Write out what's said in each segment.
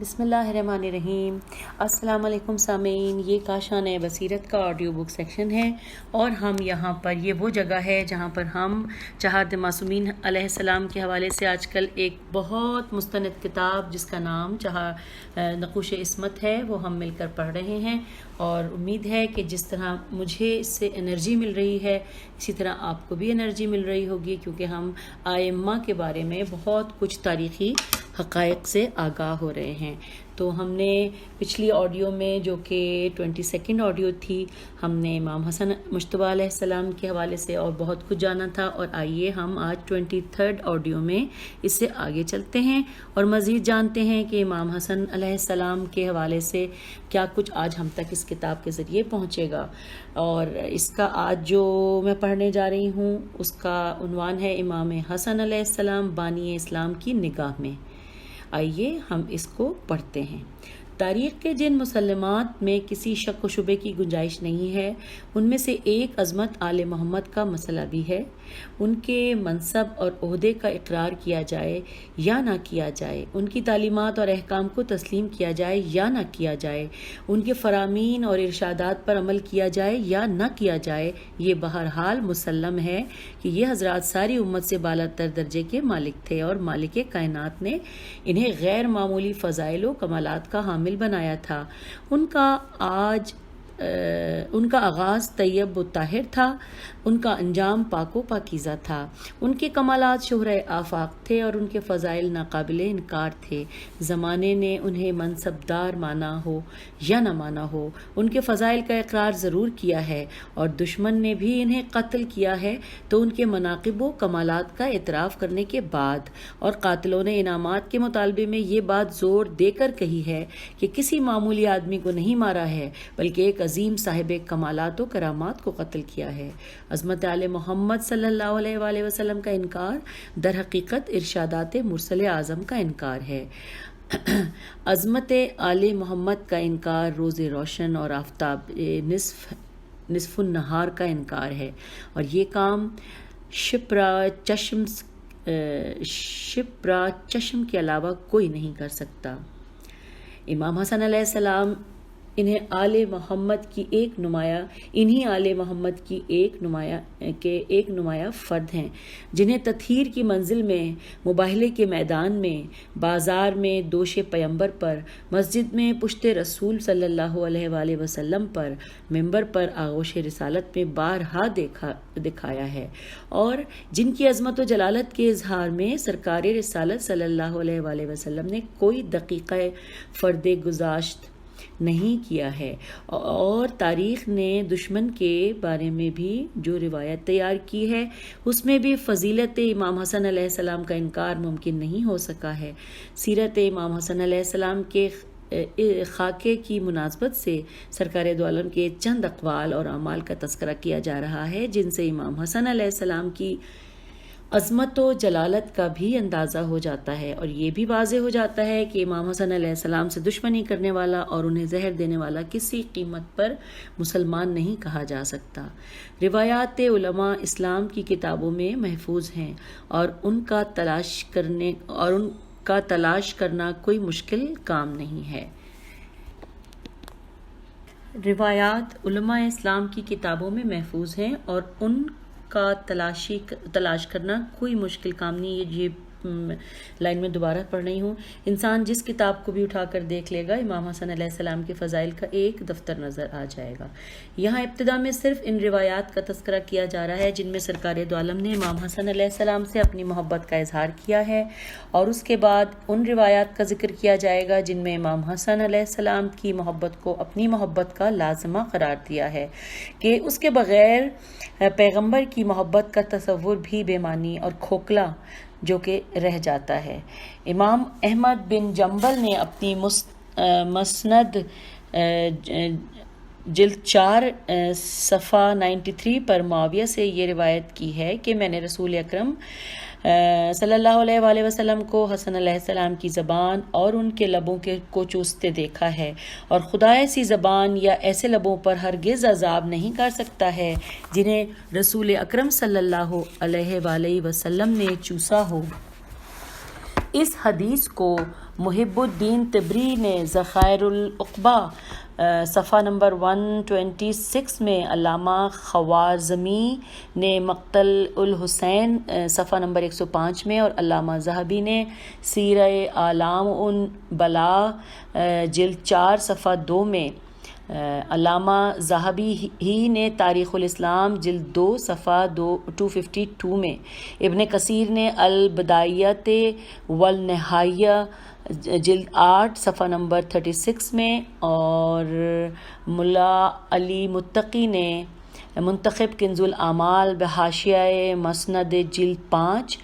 بسم اللہ الرحمن الرحیم۔ السلام علیکم سامعین، یہ کاشان بصیرت کا آڈیو بک سیکشن ہے اور ہم یہاں پر یہ وہ جگہ ہے جہاں پر ہم چہارد معصومین علیہ السلام کے حوالے سے آج کل ایک بہت مستند کتاب جس کا نام نقوش عصمت ہے وہ ہم مل کر پڑھ رہے ہیں، اور امید ہے کہ جس طرح مجھے اس سے انرجی مل رہی ہے اسی طرح آپ کو بھی انرجی مل رہی ہوگی، کیونکہ ہم ائمہ کے بارے میں بہت کچھ تاریخی حقائق سے آگاہ ہو رہے ہیں۔ تو ہم نے پچھلی آڈیو میں جو کہ 22 آڈیو تھی، ہم نے امام حسن مجتبیٰ علیہ السلام کے حوالے سے اور بہت کچھ جانا تھا، اور آئیے ہم آج 23 آڈیو میں اس سے آگے چلتے ہیں اور مزید جانتے ہیں کہ امام حسن علیہ السلام کے حوالے سے کیا کچھ آج ہم تک اس کتاب کے ذریعے پہنچے گا۔ اور اس کا آج جو میں پڑھنے جا رہی ہوں اس کا عنوان ہے امام حسن علیہ السلام بانی اسلام کی نگاہ میں۔ آئیے ہم اس کو پڑھتے ہیں۔ تاریخ کے جن مسلمات میں کسی شک و شبے کی گنجائش نہیں ہے، ان میں سے ایک عظمت آل محمد کا مسئلہ بھی ہے۔ ان کے منصب اور عہدے کا اقرار کیا جائے یا نہ کیا جائے، ان کی تعلیمات اور احکام کو تسلیم کیا جائے یا نہ کیا جائے، ان کے فرامین اور ارشادات پر عمل کیا جائے یا نہ کیا جائے، یہ بہرحال مسلم ہے کہ یہ حضرات ساری امت سے بالا تر درجے کے مالک تھے، اور مالک کائنات نے انہیں غیر معمولی فضائل و کمالات کا حامل بنایا تھا۔ ان کا آغاز طیب و طاہر تھا، ان کا انجام پاک و پاکیزہ تھا، ان کے کمالات شہرۂ آفاق تھے اور ان کے فضائل ناقابل انکار تھے۔ زمانے نے انہیں منصبدار مانا ہو یا نہ مانا ہو، ان کے فضائل کا اقرار ضرور کیا ہے، اور دشمن نے بھی انہیں قتل کیا ہے تو ان کے مناقب و کمالات کا اعتراف کرنے کے بعد، اور قاتلوں نے انعامات کے مطالبے میں یہ بات زور دے کر کہی ہے کہ کسی معمولی آدمی کو نہیں مارا ہے بلکہ ایک عظیم صاحب کمالات و کرامات کو قتل کیا ہے۔ عظمت آل محمد صلی اللہ علیہ وآلہ وسلم کا انکار در حقیقت ارشادات مرسل اعظم کا انکار ہے۔ عظمت آل محمد کا انکار روز روشن اور آفتاب نصف النہار کا انکار ہے، اور یہ کام شپرا چشم کے علاوہ کوئی نہیں کر سکتا۔ امام حسن علیہ السلام انہیں آل محمد کی ایک نمایاں فرد ہیں، جنہیں تطہیر کی منزل میں، مباہلے کے میدان میں، بازار میں دوش پیمبر پر، مسجد میں پشت رسول صلی اللہ علیہ وآلہ وسلم پر، ممبر پر آغوش رسالت میں بارہا دکھایا ہے، اور جن کی عظمت و جلالت کے اظہار میں سرکار رسالت صلی اللہ علیہ وآلہ وسلم نے کوئی دقیقہ فرد گزاشت نہیں کیا ہے، اور تاریخ نے دشمن کے بارے میں بھی جو روایت تیار کی ہے اس میں بھی فضیلت امام حسن علیہ السلام کا انکار ممکن نہیں ہو سکا ہے۔ سیرت امام حسن علیہ السلام کے خاکے کی مناسبت سے سرکار دو عالم کے چند اقوال اور اعمال کا تذکرہ کیا جا رہا ہے، جن سے امام حسن علیہ السلام کی عظمت و جلالت کا بھی اندازہ ہو جاتا ہے، اور یہ بھی واضح ہو جاتا ہے کہ امام حسن علیہ السلام سے دشمنی کرنے والا اور انہیں زہر دینے والا کسی قیمت پر مسلمان نہیں کہا جا سکتا۔ روایات علماء اسلام کی کتابوں میں محفوظ ہیں، اور ان کا تلاش کرنا کوئی مشکل کام نہیں ہے۔ روایات علماء اسلام کی کتابوں میں محفوظ ہیں اور ان کا تلاش کرنا کوئی مشکل کام نہیں ہے۔ یہ لائن میں دوبارہ پڑھ رہی ہوں۔ انسان جس کتاب کو بھی اٹھا کر دیکھ لے گا، امام حسن علیہ السلام کے فضائل کا ایک دفتر نظر آ جائے گا۔ یہاں ابتدا میں صرف ان روایات کا تذکرہ کیا جا رہا ہے جن میں سرکار دو عالم نے امام حسن علیہ السلام سے اپنی محبت کا اظہار کیا ہے، اور اس کے بعد ان روایات کا ذکر کیا جائے گا جن میں امام حسن علیہ السلام کی محبت کو اپنی محبت کا لازمہ قرار دیا ہے کہ اس کے بغیر پیغمبر کی محبت کا تصور بھی بے معنی اور کھوکھلا جو کہ رہ جاتا ہے۔ امام احمد بن جنبل نے اپنی مسند جلد 4 صفحہ 93 پر معاویہ سے یہ روایت کی ہے کہ میں نے رسول اکرم صلی اللہ علیہ وآلہ وسلم کو حسن علیہ السلام کی زبان اور ان کے لبوں کو چوستے دیکھا ہے، اور خدا ایسی زبان یا ایسے لبوں پر ہرگز عذاب نہیں کر سکتا ہے جنہیں رسول اکرم صلی اللہ علیہ وآلہ وسلم نے چوسا ہو۔ اس حدیث کو محب الدین طبری نے ذخائر العقبہ صفحہ نمبر 126 میں، علامہ خوارزمی نے مقتل الحسین صفحہ نمبر 105 میں، اور علامہ ذہبی نے سیرہ اعلام النبلا جلد 4 صفحہ 2 میں، علامہ ذہبی ہی نے تاریخ الاسلام جلد 2 صفحہ 252 میں، ابن کثیر نے البدایۃ والنہایہ جلد 8 صفحہ نمبر 36 میں، اور ملا علی متقی نے منتخب کنز الاعمال بحاشیہ مسند جلد 5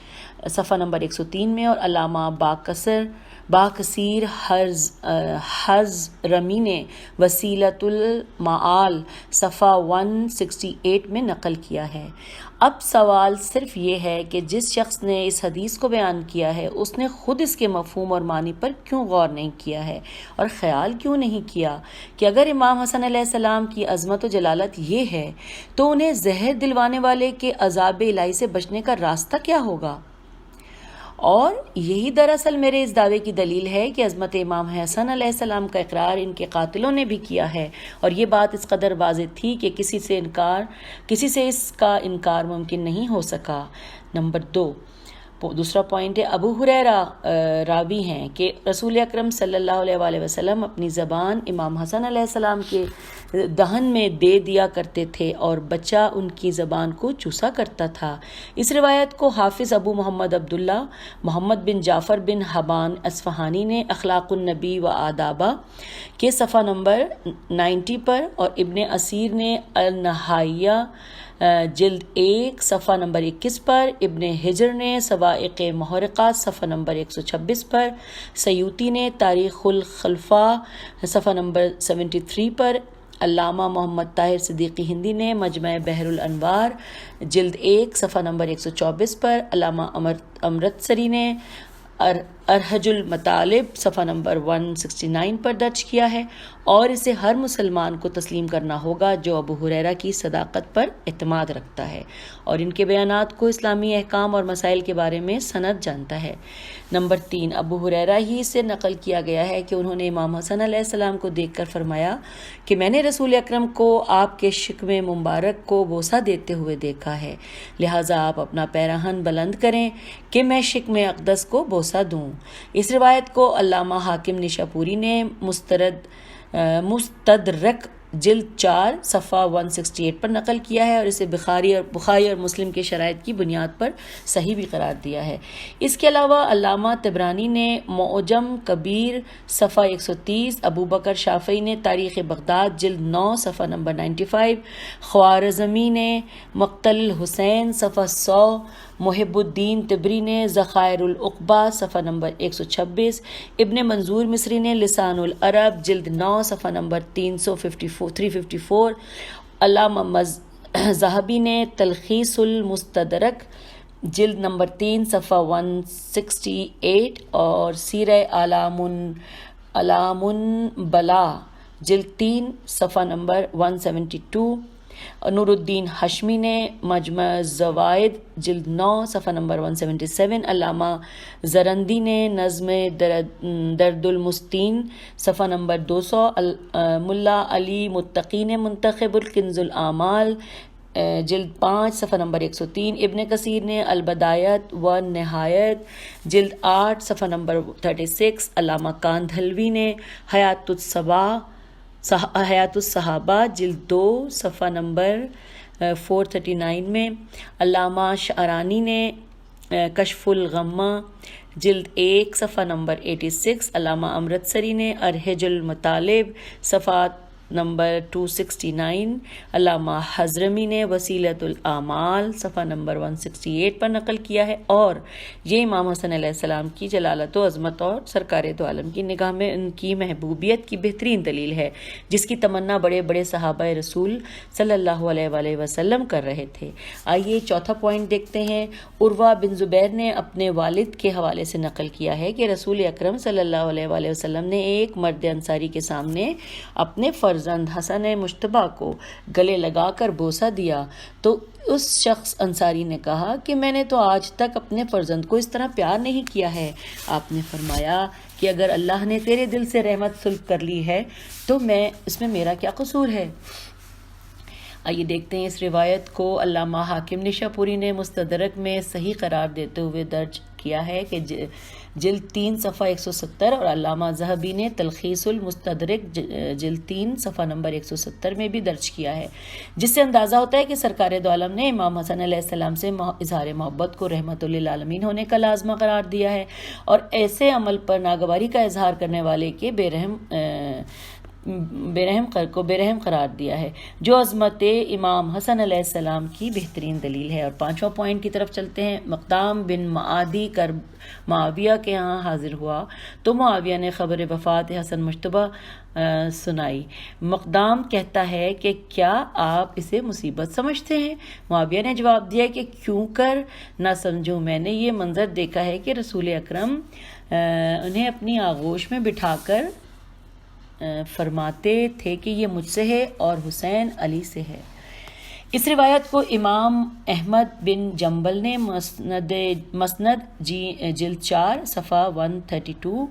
صفحہ نمبر 103 میں، اور علامہ باکثیر حضرمی نے وسیلۃ المعال صفحہ 168 میں نقل کیا ہے۔ اب سوال صرف یہ ہے کہ جس شخص نے اس حدیث کو بیان کیا ہے اس نے خود اس کے مفہوم اور معنی پر کیوں غور نہیں کیا ہے، اور خیال کیوں نہیں کیا کہ اگر امام حسن علیہ السلام کی عظمت و جلالت یہ ہے تو انہیں زہر دلوانے والے کے عذاب الہی سے بچنے کا راستہ کیا ہوگا؟ اور یہی دراصل میرے اس دعوے کی دلیل ہے کہ عظمت امام حسن علیہ السلام کا اقرار ان کے قاتلوں نے بھی کیا ہے، اور یہ بات اس قدر واضح تھی کہ کسی سے اس کا انکار ممکن نہیں ہو سکا۔ نمبر 2، دوسرا پوائنٹ ہے، ابو ہریرہ راوی ہیں کہ رسول اکرم صلی اللہ علیہ وآلہ وسلم اپنی زبان امام حسن علیہ السلام کے دہن میں دے دیا کرتے تھے اور بچہ ان کی زبان کو چوسا کرتا تھا۔ اس روایت کو حافظ ابو محمد عبداللہ محمد بن جعفر بن حبان اصفہانی نے اخلاق النبی و آدابہ کے صفحہ نمبر 90 پر، اور ابن اسیر نے النہائیہ جلد 1 صفحہ نمبر 21 پر، ابن حجر نے صواعق محرقات صفحہ نمبر 126 پر، سیوطی نے تاریخ الخلفاء صفحہ نمبر 73 پر، علامہ محمد طاہر صدیقی ہندی نے مجمع بحر الانوار جلد 1 صفحہ نمبر 124 پر، علامہ امرتسری نے ارحج المطالب صفحہ نمبر 169 پر درج کیا ہے، اور اسے ہر مسلمان کو تسلیم کرنا ہوگا جو ابو ہریرہ کی صداقت پر اعتماد رکھتا ہے اور ان کے بیانات کو اسلامی احکام اور مسائل کے بارے میں سند جانتا ہے۔ نمبر 3، ابو ہریرہ ہی سے نقل کیا گیا ہے کہ انہوں نے امام حسن علیہ السلام کو دیکھ کر فرمایا کہ میں نے رسول اکرم کو آپ کے شکم مبارک کو بوسہ دیتے ہوئے دیکھا ہے، لہٰذا آپ اپنا پیراہن بلند کریں کہ میں شکم اقدس کو بوسہ دوں۔ اس روایت کو علامہ حاکم نشاپوری نے مستدرک جلد 4 صفحہ 168 پر نقل کیا ہے، اور اسے بخاری اور مسلم کے شرائط کی بنیاد پر صحیح بھی قرار دیا ہے۔ اس کے علاوہ علامہ طبرانی نے معجم کبیر صفحہ 130، ابو بکر شافعی نے تاریخ بغداد جلد 9 صفحہ نمبر 95، خوارزمی نے مقتل الحسین صفحہ 100، محب الدین طبری نے ذخائر العقبہ صفحہ نمبر 126، ابن منظور مصری نے لسان العرب جلد 9 صفحہ نمبر 354، علامہ ذہبی نے تلخیص المستدرک جلد نمبر 3 صفحہ 168، اور سیرہ اعلام النبلا جلد 3 صفحہ نمبر 172، نور الدین ہاشمی نے مجمع الزوائد جلد 9 صفحہ نمبر 177، علامہ زرندی نے نظم درد المستین صفحہ نمبر 200، ملا علی متقی نے منتخب الکنز الاعمال جلد 5 صفحہ نمبر 103، ابن کثیر نے البدایت و نہایت جلد 8 صفحہ نمبر 36، علامہ کاندھلوی نے حیات الصحابہ جلد 2 صفحہ نمبر 439 میں، علامہ شعرانی نے کشف الغمہ جلد 1 صفحہ نمبر 86، علامہ امرتسری نے ارحج المطالب صفحات نمبر 269، علامہ حضرمی نے وسیلۃ الاعمال صفحہ نمبر 168 پر نقل کیا ہے، اور یہ امام حسن علیہ السلام کی جلالت و عظمت اور سرکار دو عالم کی نگاہ میں ان کی محبوبیت کی بہترین دلیل ہے، جس کی تمنا بڑے بڑے صحابہ رسول صلی اللہ علیہ وآلہ وسلم کر رہے تھے۔ آئیے چوتھا پوائنٹ دیکھتے ہیں۔ عروہ بن زبیر نے اپنے والد کے حوالے سے نقل کیا ہے کہ رسول اکرم صلی اللہ علیہ وآلہ وسلم نے ایک مرد انصاری کے سامنے اپنے فرض فرزند حسن مشتبہ کو گلے لگا کر بوسہ دیا تو اس شخص انصاری نے کہا کہ میں نے تو آج تک اپنے فرزند کو اس طرح پیار نہیں کیا ہے۔ آپ نے فرمایا کہ اگر اللہ نے تیرے دل سے رحمت سلب کر لی ہے تو اس میں میرا کیا قصور ہے؟ آئیے دیکھتے ہیں اس روایت کو علامہ حاکم نشاپوری نے مستدرک میں صحیح قرار دیتے ہوئے درج کیا ہے کہ جلد 3 صفحہ 170 اور علامہ ذہبی نے تلخیص المستدرک جلد 3 صفحہ نمبر 170 میں بھی درج کیا ہے، جس سے اندازہ ہوتا ہے کہ سرکار دو عالم نے امام حسن علیہ السلام سے اظہار محبت کو رحمت للعالمین ہونے کا لازمہ قرار دیا ہے اور ایسے عمل پر ناگواری کا اظہار کرنے والے کے بے رحم قرار دیا ہے، جو عظمت امام حسن علیہ السلام کی بہترین دلیل ہے۔ اور 5واں پوائنٹ کی طرف چلتے ہیں۔ مقدام بن معادی کر معاویہ کے ہاں حاضر ہوا تو معاویہ نے خبر وفات حسن مشتبہ سنائی۔ مقدام کہتا ہے کہ کیا آپ اسے مصیبت سمجھتے ہیں؟ معاویہ نے جواب دیا کہ کیوں کر نہ سمجھوں، میں نے یہ منظر دیکھا ہے کہ رسول اکرم انہیں اپنی آغوش میں بٹھا کر فرماتے تھے کہ یہ مجھ سے ہے اور حسین علی سے ہے۔ اس روایت کو امام احمد بن جنبل نے مسند جلد 4 صفحہ 132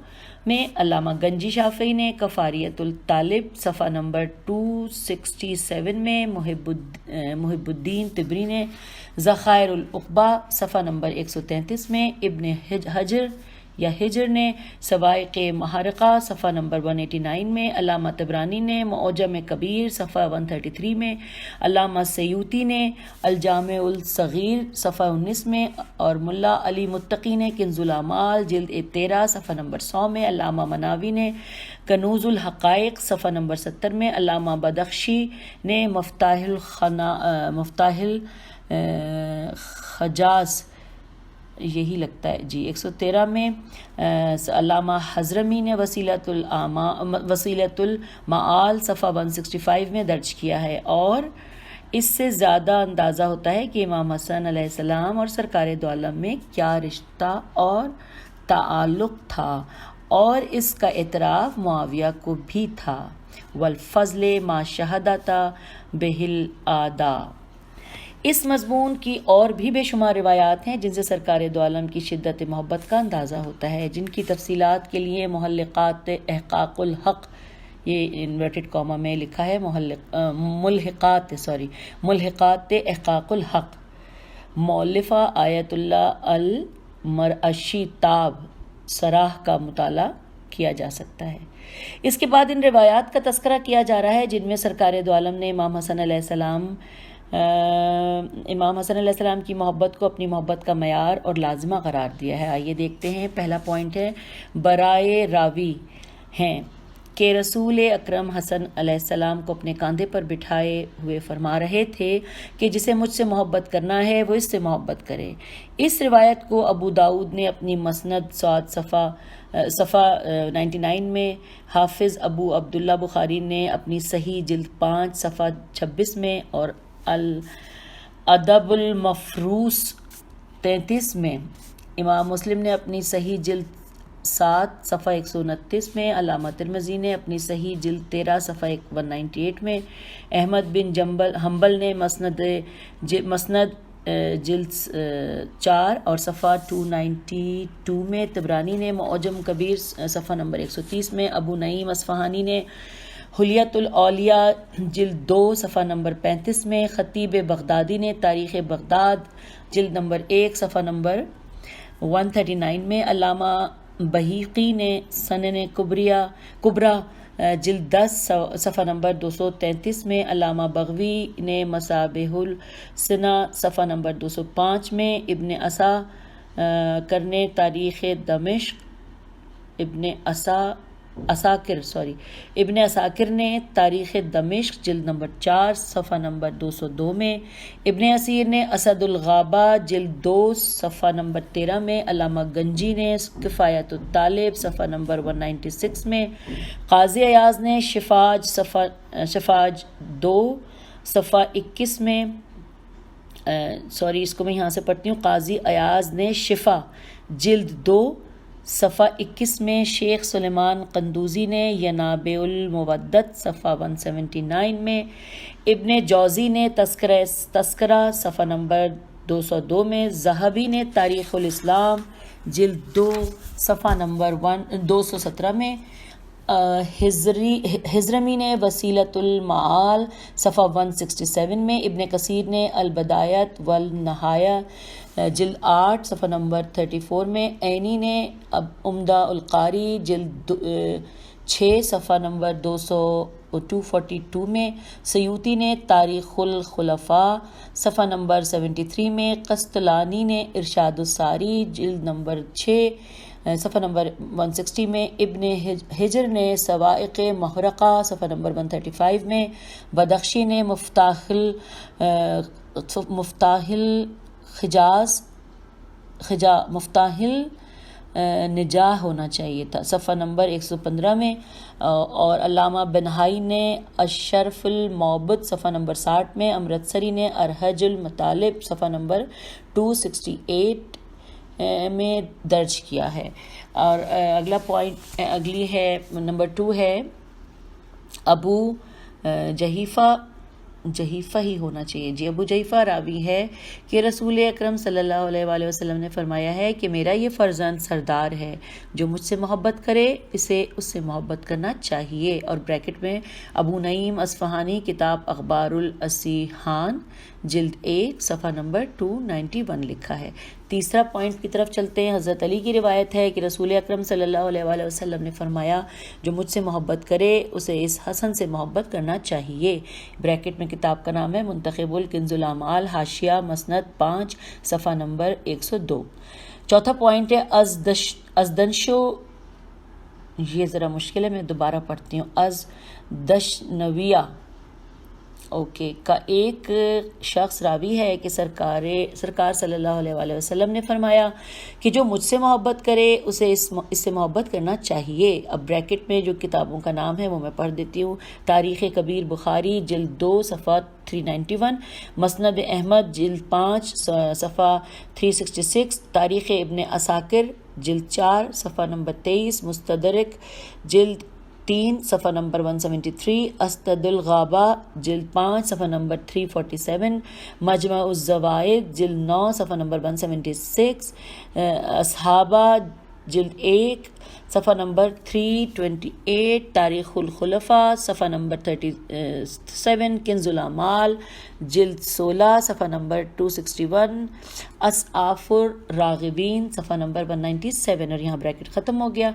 میں، علامہ گنجی شافعی نے کفاریت الطالب صفحہ نمبر 267 میں، محب الدین طبری نے ذخائر العقبہ صفحہ نمبر 133 میں، ابن ہجر نے سوائق محرقہ صفحہ نمبر 189 میں، علامہ طبرانی نے معجم کبیر صفحہ 133 میں، علامہ سیوطی نے الجامع الصغیر صفحہ 19 میں اور ملا علی متقی نے کنز الاعمال جلد 13 صفحہ نمبر 100 میں، علامہ مناوی نے کنوز الحقائق صفحہ نمبر 70 میں، علامہ بدخشی نے مفتاح الخجاز یہی لگتا ہے 113 میں، علامہ حضرمی نے وسیلۃ المعال صفحہ 165 میں درج کیا ہے۔ اور اس سے زیادہ اندازہ ہوتا ہے کہ امام حسن علیہ السلام اور سرکار دو عالم میں کیا رشتہ اور تعلق تھا، اور اس کا اعتراف معاویہ کو بھی تھا۔ والفضل ما شہدت بہ الاعداء۔ اس مضمون کی اور بھی بے شمار روایات ہیں جن سے سرکار دو عالم کی شدت محبت کا اندازہ ہوتا ہے، جن کی تفصیلات کے لیے ملحقات احقاق الحق مؤلفہ آیت اللہ المرعشی تاب سراہ کا مطالعہ کیا جا سکتا ہے۔ اس کے بعد ان روایات کا تذکرہ کیا جا رہا ہے جن میں سرکار دو عالم نے امام حسن علیہ السلام کی محبت کو اپنی محبت کا معیار اور لازمہ قرار دیا ہے۔ آئیے دیکھتے ہیں۔ پہلا پوائنٹ ہے، برائے راوی ہیں کہ رسول اکرم حسن علیہ السلام کو اپنے کاندھے پر بٹھائے ہوئے فرما رہے تھے کہ جسے مجھ سے محبت کرنا ہے وہ اس سے محبت کرے۔ اس روایت کو ابو داؤد نے اپنی مسند سعد صفحہ 99 میں، حافظ ابو عبداللہ بخاری نے اپنی صحیح جلد 5 صفحہ 26 میں اور الادب المفروس 33 میں، امام مسلم نے اپنی صحیح جلد 7 صفحہ 129 میں، علامہ ترمذی نے اپنی صحیح جلد 13 صفحہ 198 میں، احمد بن حنبل نے مسند جلد 4 اور صفحہ 292 میں، طبرانی نے معجم کبیر صفحہ نمبر 130 میں، ابو نعیم اصفہانی نے حلیت الاولیاء جلد 2 صفحہ نمبر 35 میں، خطیب بغدادی نے تاریخ بغداد جلد نمبر 1 صفحہ نمبر 139 میں، علامہ بہیقی نے سنن کبریٰ جلد 10 صفحہ نمبر 233 میں، علامہ بغوی نے مصابیح السنہ صفحہ نمبر 205 میں، ابن عساکر نے تاریخ دمشق جلد نمبر 4 صفحہ نمبر 202 میں، ابن اسیر نے اسد الغابہ جلد 2 صفحہ نمبر 13 میں، علامہ گنجی نے کفایت الطالب صفحہ نمبر 196 میں، قاضی ایاز نے شفاج 2 صفحہ 21 میں، اس کو میں یہاں سے پڑھتی ہوں، قاضی ایاز نے شفا جلد 2 صفحہ 21 میں شیخ سلیمان قندوزی نے ینابع المودت صفحہ 179 میں، ابن جوزی نے تذکرہ صفحہ نمبر 202 میں، ذہبی نے تاریخ الاسلام جلد 2 صفحہ نمبر 217 میں، حضرمی نے وسیلۃ المعال صفحہ 167 میں، ابن کثیر نے البدایت والنہایہ جلد 8 صفحہ نمبر 34 میں، عینی نے عمدہ القاری جلد 6 صفحہ نمبر 242 میں، سیوطی نے تاریخ الخلفاء صفحہ نمبر 73 میں، قسطلانی نے ارشاد الساری جلد نمبر 6 صفحہ نمبر 160 میں، ابن حجر نے صواعق محرقہ صفحہ نمبر 135 میں، بدخشی نے مفتاح النجاح ہونا چاہیے تھا صفحہ نمبر 115 میں، اور علامہ بنہائی نے الشرف المعبد صفحہ نمبر 60 میں، امرتسری نے ارہج المطالب صفحہ نمبر 268 میں درج کیا ہے۔ اور اگلی ہے نمبر 2 ہے ابو جحیفہ ہی ہونا چاہیے جی، ابو جحیفہ راوی ہے کہ رسول اکرم صلی اللہ علیہ وآلہ وسلم نے فرمایا ہے کہ میرا یہ فرزند سردار ہے، جو مجھ سے محبت کرے اسے اس سے محبت کرنا چاہیے، اور بریکٹ میں ابو نعیم اصفہانی کتاب اخبار الاسیحان جلد 1 صفحہ نمبر 291 لکھا ہے۔ تیسرا پوائنٹ کی طرف چلتے ہیں۔ حضرت علی کی روایت ہے کہ رسول اکرم صلی اللہ علیہ وآلہ وسلم نے فرمایا، جو مجھ سے محبت کرے اسے اس حسن سے محبت کرنا چاہیے۔ بریکٹ میں کتاب کا نام ہے منتخب الکنز الاعمال حاشیہ مسند 5 صفحہ نمبر 102۔ چوتھا پوائنٹ ہے ازدنشو، یہ ذرا مشکل ہے، میں دوبارہ پڑھتی ہوں، ازدشنویہ کا ایک شخص راوی ہے کہ سرکار صلی اللہ علیہ وآلہ وسلم نے فرمایا کہ جو مجھ سے محبت کرے اسے اس سے محبت کرنا چاہیے۔ اب بریکٹ میں جو کتابوں کا نام ہے وہ میں پڑھ دیتی ہوں۔ تاریخ کبیر بخاری جلد 2 صفحہ 391، مسند احمد جلد 5 صفحہ 366، تاریخ ابن عساکر جلد 4 صفحہ نمبر 23، مستدرک جلد 3 صفحہ نمبر 173، اسد الغابہ جلد 5 صفحہ نمبر 347، مجمع الزوائد جلد 9 صفحہ نمبر 176، اصحابہ جلد 1 صفحہ نمبر 328، تاریخ الخلفاء صفحہ نمبر 37، کنز الاعمال جلد 16 صفحہ نمبر 261، اسعاف الراغبین صفحہ نمبر 197، اور یہاں بریکٹ ختم ہو گیا۔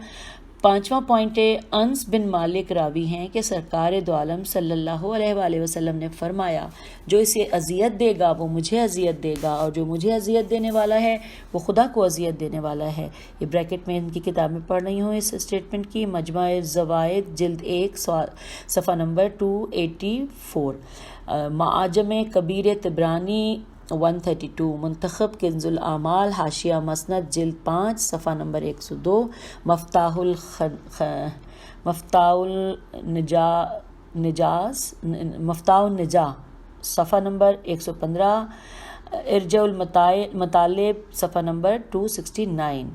پانچواں پوائنٹ ہے، انس بن مالک راوی ہیں کہ سرکار دو عالم صلی اللہ علیہ وآلہ وسلم نے فرمایا، جو اسے اذیت دے گا وہ مجھے اذیت دے گا، اور جو مجھے اذیت دینے والا ہے وہ خدا کو اذیت دینے والا ہے۔ یہ بریکٹ میں ان کی کتاب میں پڑھ رہی ہوں اس اسٹیٹمنٹ کی، مجمع الزوائد جلد 1 صفحہ نمبر 284، معاجم کبیر طبرانی 132، منتخب کنز الاعمال حاشیہ مسند جلد 5 صفحہ نمبر 102، مفتاح النجاح صفحہ نمبر 115، ارجاء المطالب صفحہ نمبر 269۔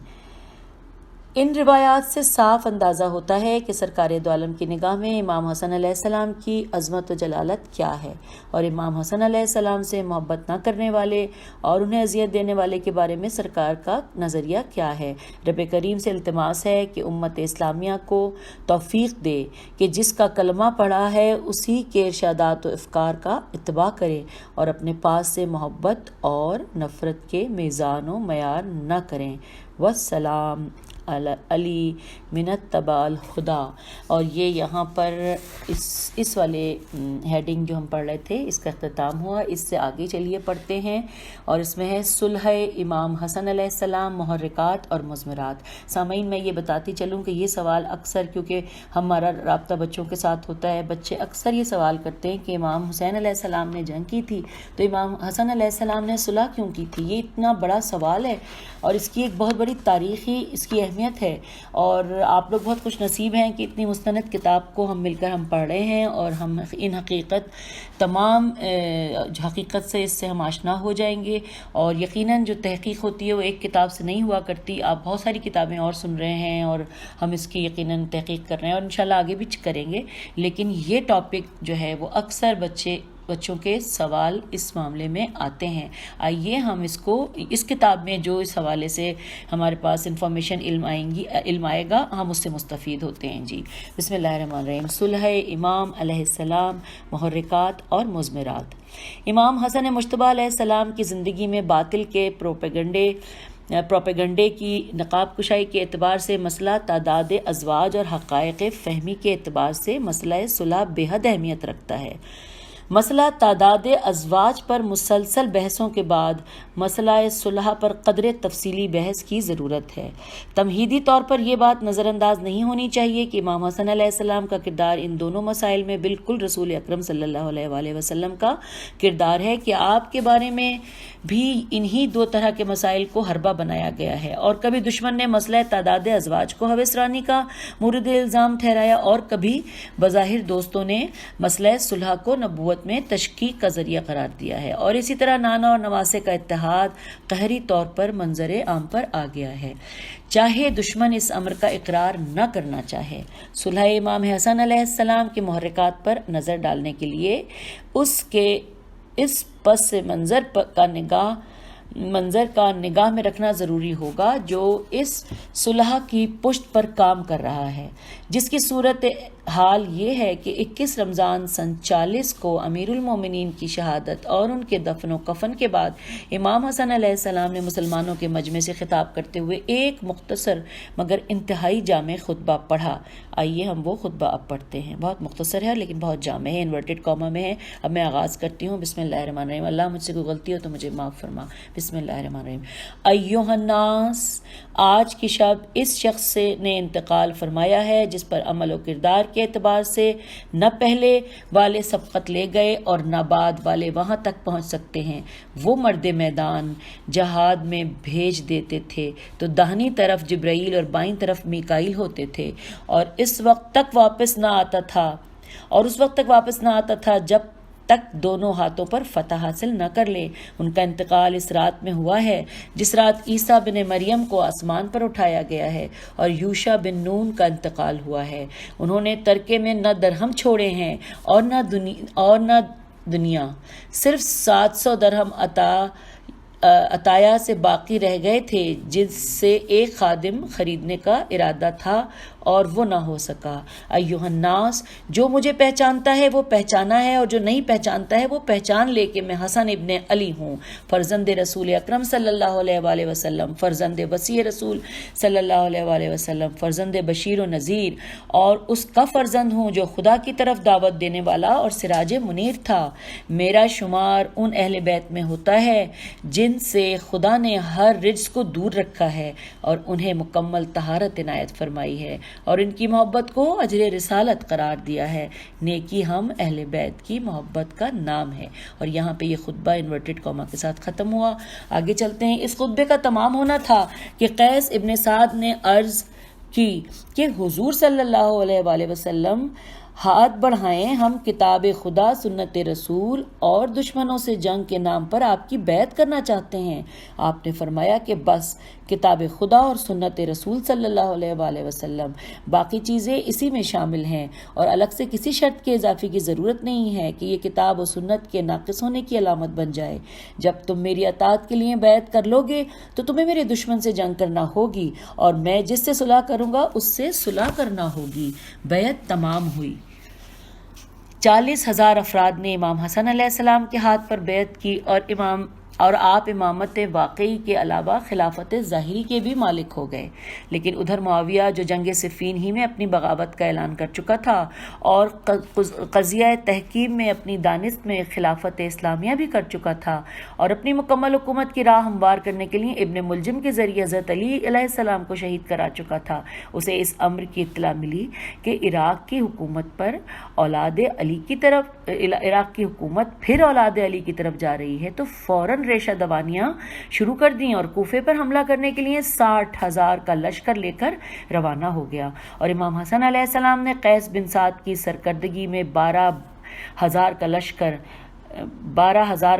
ان روایات سے صاف اندازہ ہوتا ہے کہ سرکار دو عالم کی نگاہ میں امام حسن علیہ السلام کی عظمت و جلالت کیا ہے، اور امام حسن علیہ السلام سے محبت نہ کرنے والے اور انہیں اذیت دینے والے کے بارے میں سرکار کا نظریہ کیا ہے۔ رب کریم سے التماس ہے کہ امت اسلامیہ کو توفیق دے کہ جس کا کلمہ پڑھا ہے اسی کے ارشادات و افکار کا اتباع کرے، اور اپنے پاس سے محبت اور نفرت کے میزان و معیار نہ کریں۔ والسلام علی من اتبع الہدی۔ اور یہ یہاں پر اس والے ہیڈنگ جو ہم پڑھ رہے تھے اس کا اختتام ہوا۔ اس سے آگے چلیے پڑھتے ہیں، اور اس میں ہے صلح امام حسن علیہ السلام، محرکات اور مضمرات۔ سامعین، میں یہ بتاتی چلوں کہ یہ سوال اکثر، کیونکہ ہمارا رابطہ بچوں کے ساتھ ہوتا ہے، بچے اکثر یہ سوال کرتے ہیں کہ امام حسین علیہ السلام نے جنگ کی تھی تو امام حسن علیہ السلام نے صلح کیوں کی تھی؟ یہ اتنا بڑا سوال ہے، اور اس کی ایک بہت بڑی تاریخی اس کی اہمیت اہمیت ہے، اور آپ لوگ بہت خوش نصیب ہیں کہ اتنی مستند کتاب کو ہم مل کر ہم پڑھ رہے ہیں، اور ہم ان تمام حقیقت سے اس سے ہم آشنا ہو جائیں گے۔ اور یقیناً جو تحقیق ہوتی ہے وہ ایک کتاب سے نہیں ہوا کرتی، آپ بہت ساری کتابیں اور سن رہے ہیں، اور ہم اس کی یقیناً تحقیق کر رہے ہیں، اور انشاءاللہ آگے بھی کریں گے۔ لیکن یہ ٹاپک جو ہے وہ اکثر بچوں کے سوال اس معاملے میں آتے ہیں۔ آئیے ہم اس کتاب میں جو اس حوالے سے ہمارے پاس انفارمیشن علم آئے گا، ہم اس سے مستفید ہوتے ہیں۔ جی بسم اللہ الرحمن الرحیم۔ صلح امام علیہ السلام، محرکات اور مضمرات۔ امام حسن مجتبیٰ علیہ السلام کی زندگی میں باطل کے پروپیگنڈے کی نقاب کشائی کے اعتبار سے مسئلہ تعداد ازواج اور حقائق فہمی کے اعتبار سے مسئلہ صلح بے حد اہمیت رکھتا ہے۔ مسئلہ تعداد ازواج پر مسلسل بحثوں کے بعد مسئلہ صلح پر قدر تفصیلی بحث کی ضرورت ہے۔ تمہیدی طور پر یہ بات نظر انداز نہیں ہونی چاہیے کہ امام حسن علیہ السلام کا کردار ان دونوں مسائل میں بالکل رسول اکرم صلی اللہ علیہ وآلہ وسلم کا کردار ہے کہ آپ کے بارے میں بھی انہی دو طرح کے مسائل کو حربہ بنایا گیا ہے، اور کبھی دشمن نے مسئلہ تعداد ازواج کو ہوس رانی کا مورد الزام ٹھہرایا، اور کبھی بظاہر دوستوں نے مسئلہ صلح کو نبوت میں تشکیک کا ذریعہ قرار دیا ہے، اور اسی طرح نانا اور نواسے کا اتحاد قہری طور پر منظر عام پر آ گیا ہے، چاہے دشمن اس امر کا اقرار نہ کرنا چاہے۔ صلح امام حسن علیہ السلام کے محرکات پر نظر ڈالنے کے لیے اس پس منظر کا نگاہ میں رکھنا ضروری ہوگا جو اس صلح کی پشت پر کام کر رہا ہے، جس کی صورت حال یہ ہے کہ 21 رمضان سن 40 کو امیر المومنین کی شہادت اور ان کے دفن و کفن کے بعد امام حسن علیہ السلام نے مسلمانوں کے مجمع سے خطاب کرتے ہوئے ایک مختصر مگر انتہائی جامع خطبہ پڑھا۔ آئیے ہم وہ خطبہ اب پڑھتے ہیں۔ بہت مختصر ہے لیکن بہت جامع ہے، انورٹڈ کاما میں ہے۔ اب میں آغاز کرتی ہوں۔ بسم اللہ الرحمن الرحیم۔ اللہ مجھ سے کوئی غلطی ہو تو مجھے معاف فرما۔ بسم اللہ الرحمن الرحیم۔ ایھا الناس، آج کی شب اس شخص نے انتقال فرمایا ہے جس پر عمل و کردار کے اعتبار سے نہ پہلے والے سبقت لے گئے اور نہ بعد والے وہاں تک پہنچ سکتے ہیں۔ وہ مرد میدان جہاد میں بھیج دیتے تھے تو داہنی طرف جبرائیل اور بائیں طرف میکائیل ہوتے تھے، اور اس وقت تک واپس نہ آتا تھا جب تک دونوں ہاتھوں پر فتح حاصل نہ کر لے۔ ان کا انتقال اس رات میں ہوا ہے جس رات عیسیٰ بن مریم کو آسمان پر اٹھایا گیا ہے اور یوشع بن نون کا انتقال ہوا ہے۔ انہوں نے ترکے میں نہ درہم چھوڑے ہیں اور نہ دنیا، صرف 700 درہم عطایا سے باقی رہ گئے تھے جس سے ایک خادم خریدنے کا ارادہ تھا اور وہ نہ ہو سکا۔ ایھا الناس، جو مجھے پہچانتا ہے وہ پہچانا ہے، اور جو نہیں پہچانتا ہے وہ پہچان لے کہ میں حسن ابن علی ہوں، فرزند رسول اکرم صلی اللہ علیہ وآلہ وسلم، فرزند وصی رسول صلی اللہ علیہ وآلہ وسلم، فرزند بشیر و نذیر، اور اس کا فرزند ہوں جو خدا کی طرف دعوت دینے والا اور سراج منیر تھا۔ میرا شمار ان اہل بیت میں ہوتا ہے جن سے خدا نے ہر رجس کو دور رکھا ہے اور انہیں مکمل طہارت عنایت فرمائی ہے، اور ان کی محبت کو اجر رسالت قرار دیا ہے۔ نیکی ہم اہل بیت کی محبت کا نام ہے۔ اور یہاں پہ یہ خطبہ انورٹڈ کاما کے ساتھ ختم ہوا۔ آگے چلتے ہیں۔ اس خطبے کا تمام ہونا تھا کہ قیس ابن سعد نے عرض کی کہ حضور صلی اللہ علیہ وآلہ وسلم ہاتھ بڑھائیں، ہم کتاب خدا، سنت رسول اور دشمنوں سے جنگ کے نام پر آپ کی بیعت کرنا چاہتے ہیں۔ آپ نے فرمایا کہ بس کتاب خدا اور سنت رسول صلی اللہ علیہ وآلہ وسلم، باقی چیزیں اسی میں شامل ہیں، اور الگ سے کسی شرط کے اضافے کی ضرورت نہیں ہے کہ یہ کتاب و سنت کے ناقص ہونے کی علامت بن جائے۔ جب تم میری اطاعت کے لیے بیعت کر لو گے تو تمہیں میرے دشمن سے جنگ کرنا ہوگی، اور میں جس سے صلح کروں گا اس سے صلح کرنا ہوگی۔ بیعت تمام ہوئی۔ 40,000 افراد نے امام حسن علیہ السلام کے ہاتھ پر بیعت کی، اور آپ امامت واقعی کے علاوہ خلافت ظاہری کے بھی مالک ہو گئے۔ لیکن ادھر معاویہ جو جنگ صفین ہی میں اپنی بغاوت کا اعلان کر چکا تھا اور قضیہ تحکیم میں اپنی دانست میں خلافت اسلامیہ بھی کر چکا تھا، اور اپنی مکمل حکومت کی راہ ہموار کرنے کے لیے ابن ملجم کے ذریعے حضرت علی علیہ السلام کو شہید کرا چکا تھا، اسے اس امر کی اطلاع ملی کہ عراق کی حکومت پھر اولاد علی کی طرف جا رہی ہے، تو فوراً ریشہ دوانیاں شروع کر دیں اور کوفے پر حملہ کرنے کے لیے 60,000 کا لشکر لے کر روانہ ہو گیا، اور امام حسن علیہ السلام نے قیس بن سعد کی سرکردگی میں 12,000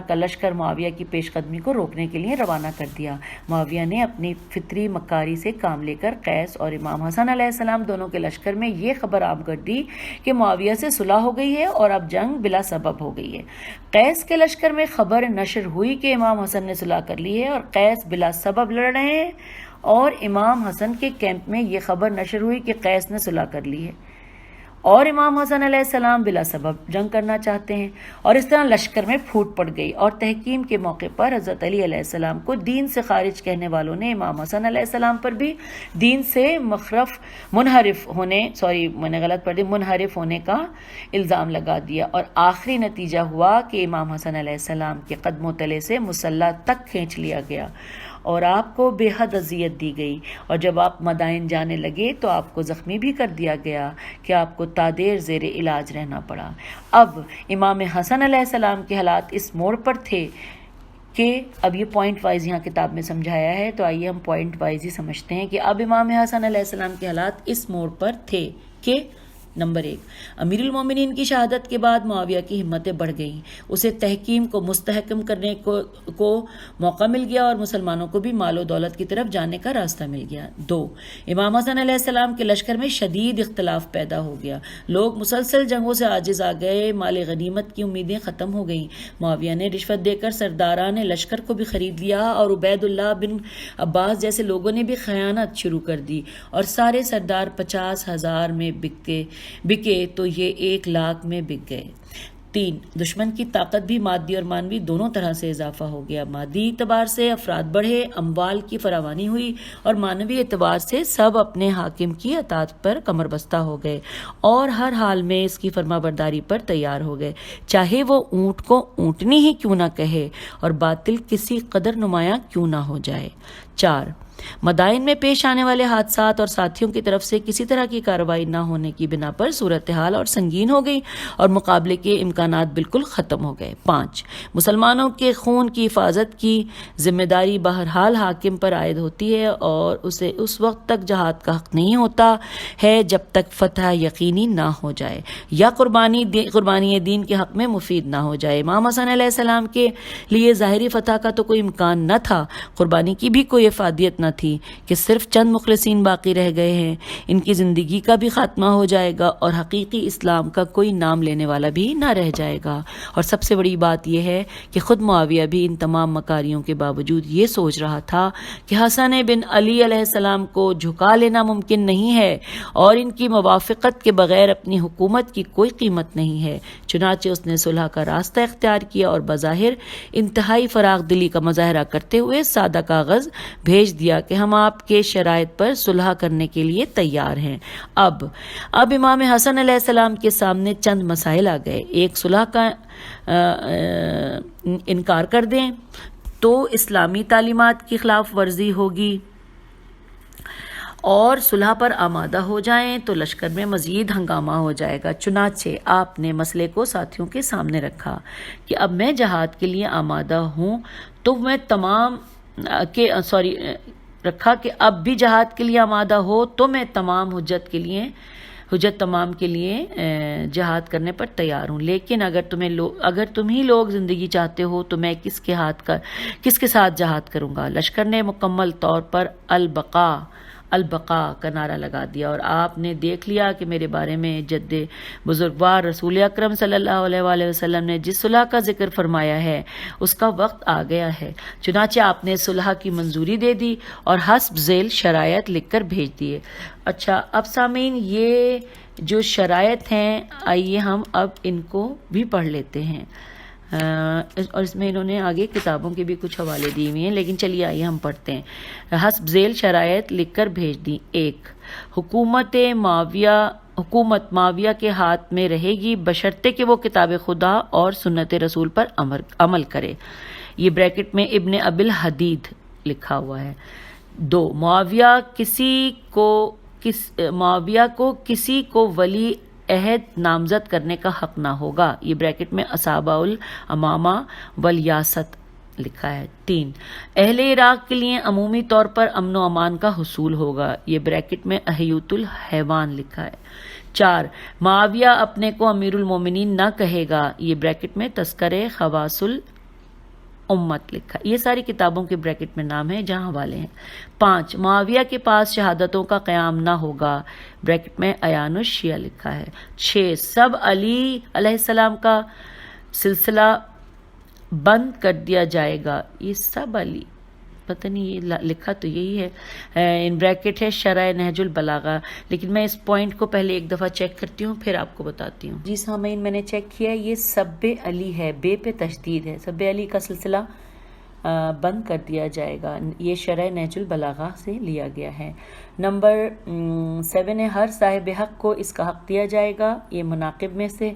کا لشکر معاویہ کی پیش قدمی کو روکنے کے لیے روانہ کر دیا۔ معاویہ نے اپنی فطری مکاری سے کام لے کر قیس اور امام حسن علیہ السلام دونوں کے لشکر میں یہ خبر عام کر دی کہ معاویہ سے صلح ہو گئی ہے اور اب جنگ بلا سبب ہو گئی ہے۔ قیس کے لشکر میں خبر نشر ہوئی کہ امام حسن نے صلح کر لی ہے اور قیس بلا سبب لڑ رہے ہیں، اور امام حسن کے کیمپ میں یہ خبر نشر ہوئی کہ قیس نے صلح کر لی ہے اور امام حسن علیہ السلام بلا سبب جنگ کرنا چاہتے ہیں، اور اس طرح لشکر میں پھوٹ پڑ گئی، اور تحکیم کے موقع پر حضرت علی علیہ السلام کو دین سے خارج کہنے والوں نے امام حسن علیہ السلام پر بھی دین سے منحرف ہونے کا الزام لگا دیا، اور آخری نتیجہ ہوا کہ امام حسن علیہ السلام کے قدموں تلے سے مسلح تک کھینچ لیا گیا اور آپ کو بے حد اذیت دی گئی، اور جب آپ مدائن جانے لگے تو آپ کو زخمی بھی کر دیا گیا کہ آپ کو تادیر زیر علاج رہنا پڑا۔ اب امام حسن علیہ السلام کے حالات اس موڑ پر تھے کہ اب یہ پوائنٹ وائز یہاں کتاب میں سمجھایا ہے، تو آئیے ہم پوائنٹ وائز ہی سمجھتے ہیں کہ اب امام حسن علیہ السلام کے حالات اس موڑ پر تھے کہ نمبر 1، امیر المومنین کی شہادت کے بعد معاویہ کی ہمتیں بڑھ گئیں، اسے تحکیم کو مستحکم کرنے کو موقع مل گیا اور مسلمانوں کو بھی مال و دولت کی طرف جانے کا راستہ مل گیا۔ 2، امام حسن علیہ السلام کے لشکر میں شدید اختلاف پیدا ہو گیا، لوگ مسلسل جنگوں سے عاجز آ گئے، مال غنیمت کی امیدیں ختم ہو گئیں، معاویہ نے رشوت دے کر سرداران لشکر کو بھی خرید لیا، اور عبید اللہ بن عباس جیسے لوگوں نے بھی خیانت شروع کر دی، اور سارے سردار 50,000 میں بکے تو یہ 1,00,000 میں بک گئے۔ 3، دشمن کی طاقت بھی مادی اور مانوی دونوں طرح سے اضافہ ہو گیا، مادی اعتبار سے افراد بڑھے، اموال کی فراوانی ہوئی، اور مانوی اعتبار سے سب اپنے حاکم کی اطاعت پر کمر بستہ ہو گئے اور ہر حال میں اس کی فرما برداری پر تیار ہو گئے، چاہے وہ اونٹ کو اونٹنی ہی کیوں نہ کہے اور باطل کسی قدر نمایاں کیوں نہ ہو جائے۔ 4، مدائن میں پیش آنے والے حادثات اور ساتھیوں کی طرف سے کسی طرح کی کارروائی نہ ہونے کی بنا پر صورتحال اور سنگین ہو گئی اور مقابلے کے امکانات بالکل ختم ہو گئے۔ 5، مسلمانوں کے خون کی حفاظت کی ذمہ داری بہرحال حاکم پر عائد ہوتی ہے اور اسے اس وقت تک جہاد کا حق نہیں ہوتا ہے جب تک فتح یقینی نہ ہو جائے یا قربانی دین کے حق میں مفید نہ ہو جائے۔ امام حسن علیہ السلام کے لیے ظاہری فتح کا تو کوئی امکان نہ تھا، قربانی کی بھی کوئی افادیت نہ تھی کہ صرف چند مخلصین باقی رہ گئے ہیں، ان کی زندگی کا بھی خاتمہ ہو جائے گا اور حقیقی اسلام کا کوئی نام لینے والا بھی نہ رہ جائے گا۔ اور سب سے بڑی بات یہ ہے کہ خود معاویہ بھی ان تمام مکاریوں کے باوجود یہ سوچ رہا تھا کہ حسن بن علی علیہ السلام کو جھکا لینا ممکن نہیں ہے اور ان کی موافقت کے بغیر اپنی حکومت کی کوئی قیمت نہیں ہے، چنانچہ اس نے صلح کا راستہ اختیار کیا اور بظاہر انتہائی فراغ دلی کا مظاہرہ کرتے ہوئے سادہ کاغذ بھیج دیا کہ ہم آپ کے شرائط پر صلح کرنے کے لیے تیار ہیں۔ اب امام حسن علیہ السلام کے سامنے چند مسائل آ گئے۔ ایک، صلح کا انکار کر دیں تو اسلامی تعلیمات کی خلاف ورزی ہوگی، اور صلح پر آمادہ ہو جائیں تو لشکر میں مزید ہنگامہ ہو جائے گا۔ چنانچہ آپ نے مسئلے کو ساتھیوں کے سامنے رکھا کہ اب میں جہاد کے لیے آمادہ ہوں تو میں اب بھی جہاد کے لیے آمادہ ہو تو میں حجت تمام کے لیے جہاد کرنے پر تیار ہوں، لیکن اگر تم ہی لوگ زندگی چاہتے ہو تو میں کس کے ساتھ جہاد کروں گا؟ لشکر نے مکمل طور پر البقاء کا نعرہ لگا دیا، اور آپ نے دیکھ لیا کہ میرے بارے میں جد بزرگوار رسول اکرم صلی اللہ علیہ وآلہ وسلم نے جس صلح کا ذکر فرمایا ہے اس کا وقت آ گیا ہے۔ چنانچہ آپ نے صلح کی منظوری دے دی اور حسب ذیل شرائط لکھ کر بھیج دیے۔ اچھا، اب سامعین یہ جو شرائط ہیں آئیے ہم اب ان کو بھی پڑھ لیتے ہیں، اور اس میں انہوں نے آگے کتابوں کے بھی کچھ حوالے دیے ہوئے ہیں، لیکن چلیے آئیے ہم پڑھتے ہیں۔ حسب ذیل شرائط لکھ کر بھیج دی۔ 1، حکومت معاویہ کے ہاتھ میں رہے گی بشرطے کہ وہ کتاب خدا اور سنت رسول پر عمل کرے، یہ بریکٹ میں ابن ابی الحدید لکھا ہوا ہے۔ 2، معاویہ کو کسی کو ولی عہد نامزد کرنے کا حق نہ ہوگا، یہ بریکٹ میں اصحاب الامامہ والیاست لکھا ہے۔ 3 اہل عراق کے لیے عمومی طور پر امن و امان کا حصول ہوگا، یہ بریکٹ میں احیوت الحیوان لکھا ہے۔ 4 معاویہ اپنے کو امیر المومنین نہ کہے گا، یہ بریکٹ میں تذکرہ خواص الامت لکھا ہے۔ یہ ساری کتابوں کے بریکٹ میں نام ہیں جہاں حوالے ہیں۔ 5 معاویہ کے پاس شہادتوں کا قیام نہ ہوگا، بریکٹ میں ایان الشیعہ لکھا ہے۔ 6 سب علی علیہ السلام کا سلسلہ بند کر دیا جائے گا، یہ سب علی پتہ نہیں، یہ لکھا تو یہی ہے، ان بریکٹ ہے شرح نہج البلاغہ، لیکن میں اس پوائنٹ کو پہلے ایک دفعہ چیک کرتی ہوں پھر آپ کو بتاتی ہوں۔ جی سامعین میں نے چیک کیا، یہ سب علی ہے، بے پہ تشدید ہے، سب علی کا سلسلہ بند کر دیا جائے گا، یہ شرح نہج البلاغہ سے لیا گیا ہے۔ نمبر 7 ہے ہر صاحب حق کو اس کا حق دیا جائے گا، یہ مناقب میں سے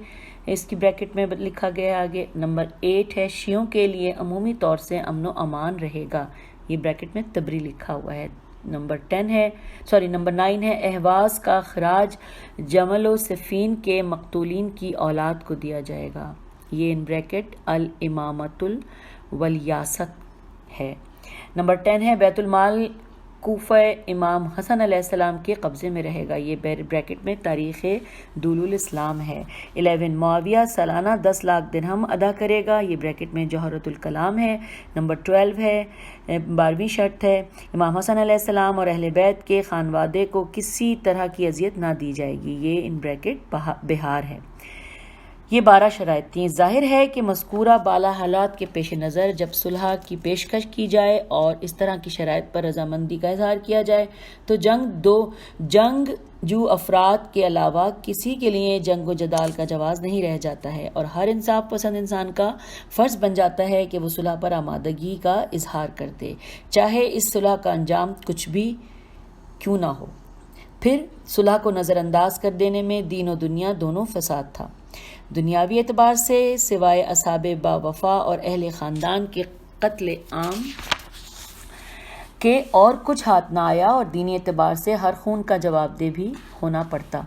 اس کی بریکٹ میں لکھا گیا ہے آگے۔ نمبر 8 ہے شیعوں کے لیے عمومی طور سے امن و امان رہے گا، یہ بریکٹ میں تبری لکھا ہوا ہے۔ نمبر 9 ہے اہواز کا خراج جمل و صفین کے مقتولین کی اولاد کو دیا جائے گا، یہ ان بریکٹ الامامۃ الولیاست ہے۔ نمبر 10 ہے بیت المال کوفہ امام حسن علیہ السلام کے قبضے میں رہے گا، یہ بریکٹ میں تاریخ دول الاسلام ہے۔ 11 معاویہ سالانہ 10 لاکھ درہم ادا کرے گا، یہ بریکٹ میں جوہرۃ الکلام ہے۔ نمبر 12 ہے 12ویں شرط ہے امام حسن علیہ السلام اور اہل بیت کے خانوادے کو کسی طرح کی اذیت نہ دی جائے گی، یہ ان بریکٹ بہار ہے۔ یہ 12 شرائط تھیں۔ ظاہر ہے کہ مذکورہ بالا حالات کے پیش نظر جب صلح کی پیشکش کی جائے اور اس طرح کی شرائط پر رضامندی کا اظہار کیا جائے تو جنگجو افراد کے علاوہ کسی کے لیے جنگ و جدال کا جواز نہیں رہ جاتا ہے، اور ہر انصاف پسند انسان کا فرض بن جاتا ہے کہ وہ صلح پر آمادگی کا اظہار کر دے، چاہے اس صلح کا انجام کچھ بھی کیوں نہ ہو۔ پھر صلح کو نظر انداز کر دینے میں دین و دنیا دونوں فساد تھا۔ دنیاوی اعتبار سے سوائے اصحاب با وفا اور اہل خاندان کے قتل عام کے اور کچھ ہاتھ نہ آیا، اور دینی اعتبار سے ہر خون کا جواب دہ بھی ہونا پڑتا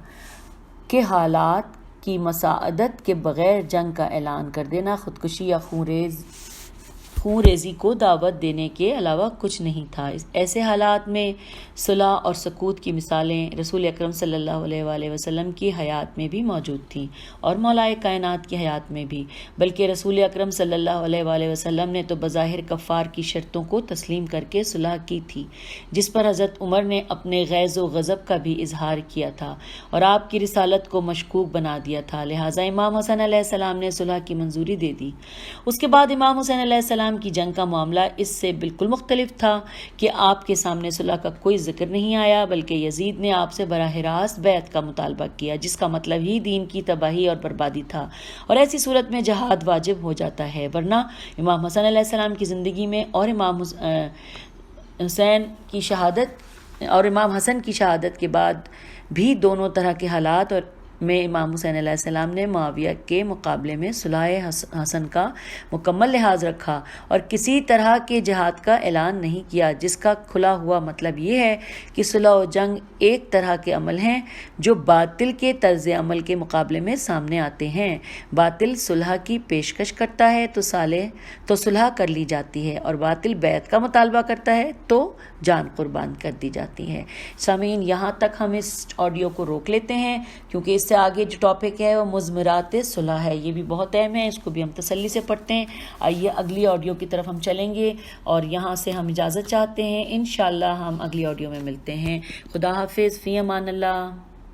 کہ حالات کی مساعدت کے بغیر جنگ کا اعلان کر دینا خودکشی یا خون ریزی کو دعوت دینے کے علاوہ کچھ نہیں تھا۔ ایسے حالات میں صلح اور سکوت کی مثالیں رسول اکرم صلی اللہ علیہ وآلہ وسلم کی حیات میں بھی موجود تھیں، اور مولا کائنات کی حیات میں بھی، بلکہ رسول اکرم صلی اللہ علیہ وآلہ وسلم نے تو بظاہر کفار کی شرطوں کو تسلیم کر کے صلح کی تھی، جس پر حضرت عمر نے اپنے غیظ و غضب کا بھی اظہار کیا تھا اور آپ کی رسالت کو مشکوک بنا دیا تھا، لہٰذا امام حسن علیہ السلام نے صلح کی منظوری دے دی۔ اس کے بعد امام حسین علیہ السلام کی جنگ کا معاملہ اس سے بالکل مختلف تھا کہ آپ کے سامنے صلح کا کوئی ذکر نہیں آیا، بلکہ یزید نے آپ سے براہ راست بیعت کا مطالبہ کیا، جس کا مطلب ہی دین کی تباہی اور بربادی تھا، اور ایسی صورت میں جہاد واجب ہو جاتا ہے، ورنہ امام حسن علیہ السلام کی زندگی میں اور امام حسن کی شہادت کے بعد بھی دونوں طرح کے حالات اور میں امام حسین علیہ السلام نے معاویہ کے مقابلے میں صلح حسن کا مکمل لحاظ رکھا اور کسی طرح کے جہاد کا اعلان نہیں کیا، جس کا کھلا ہوا مطلب یہ ہے کہ صلح و جنگ ایک طرح کے عمل ہیں جو باطل کے طرز عمل کے مقابلے میں سامنے آتے ہیں۔ باطل صلح کی پیشکش کرتا ہے تو صلح کر لی جاتی ہے، اور باطل بیعت کا مطالبہ کرتا ہے تو جان قربان کر دی جاتی ہے۔ سامعین، یہاں تک ہم اس آڈیو کو روک لیتے ہیں، کیونکہ اس سے آگے جو ٹاپک ہے وہ مضمرات صلح ہے، یہ بھی بہت اہم ہے، اس کو بھی ہم تسلی سے پڑھتے ہیں۔ آئیے اگلی آڈیو کی طرف ہم چلیں گے، اور یہاں سے ہم اجازت چاہتے ہیں، انشاءاللہ ہم اگلی آڈیو میں ملتے ہیں۔ خدا حافظ، فی امان اللہ۔